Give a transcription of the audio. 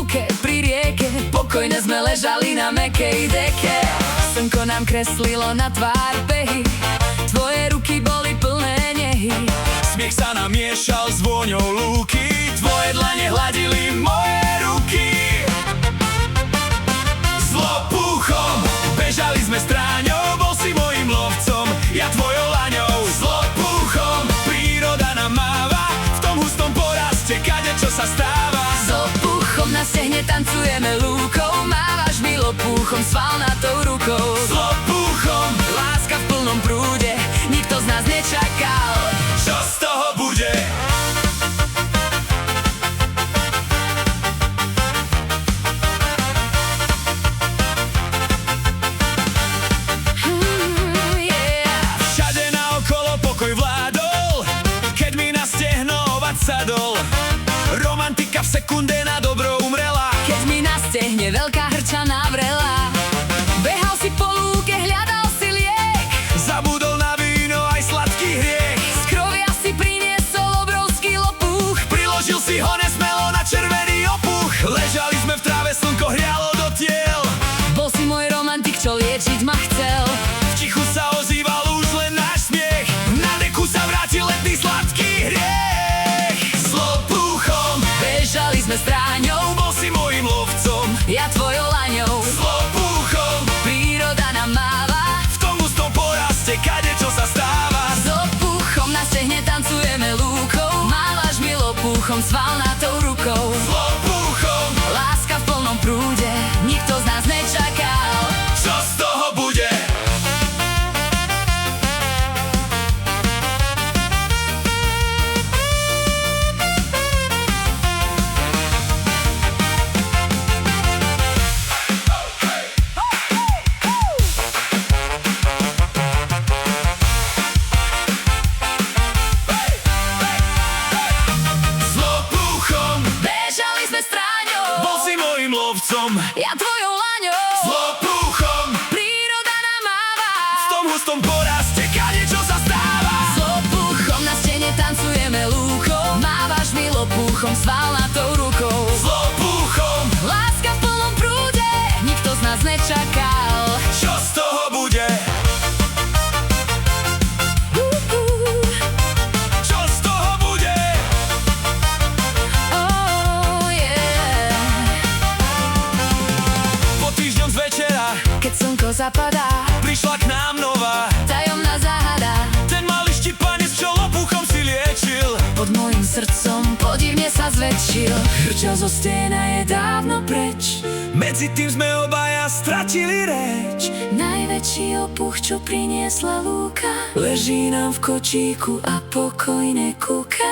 lúke pri rieke, pokojne sme ležali na mäkkej deke. Slnko nám kreslilo na tvár behy, tvoje ruky boli plné nehy. Smiech sa nám miešal s vôňou lúky, tvoje dlane hladili moje ruky. S lopuchom bežali sme stráňou, bol si mojím lovcom, ja tvojou laňou. S lopuchom príroda nám máva, v tom hustom poraste kadečo sa stáva. S lopuchom na stehne tancujeme lúkou, mávaš mi lopuchom svalnatou rukou. S lopuchom láska v plnom prúde, nikto z nás nečakal. Čo z toho bude? Všade naokolo pokoj vládol, keď mi na stehno ovac sadol. Romantika v sekunde na dobro umrela, keď mi na stehne veľká hrča navrela. Behal si po lúke, hľadal si liek, zabudol na víno aj sladký hriech. z krovia si priniesol obrovský lopuch, Priložil si ho nesmelo na červený opuch. Ležali sme v tráve, slnko hrialo do tiel. bol si môj romantik, čo liečiť ma chcel. V tichu sa ozýval už len náš smiech, na deku sa vrátil letný sladký hriech. S lopuchom Bežali sme stráňou, bol si mojím lovcom, ja tvojou laňou. s lopuchom Príroda nám máva, v tom hustom poraste kadečo sa stáva. s lopuchom na stehne tancujeme lúkou, mávaš mi lopuchom svalnatou rukou. S lopuchom Láska v plnom prúde, nikto z nás nečakal. čo z toho bude? S lopuchom Bežali sme stráňou, bol si mojím lovcom, ja tvojou laňou. s lopuchom Príroda nám máva, v tom hustom poraste kadečo sa stáva. s lopuchom na stene tancujeme lúkou, mávaš mi lopuchom svalnatou rukou. S lopuchom Láska v plnom prúde, nikto z nás nečakal. čo z toho bude? Čo z toho bude? Oh yeah. Po týždňom z večera Keď slnko zapadá, prišla k nám nová. tajomná záhada, Ten malý štipanec, čo lopuchom si liečil. pod môjim srdcom podivne sa zväčšil. Hrča zo stena je dávno preč, Medzi tým sme obaja stratili reč. najväčší opuch, čo priniesla lúka, leží nám v kočíku a pokojne kúka.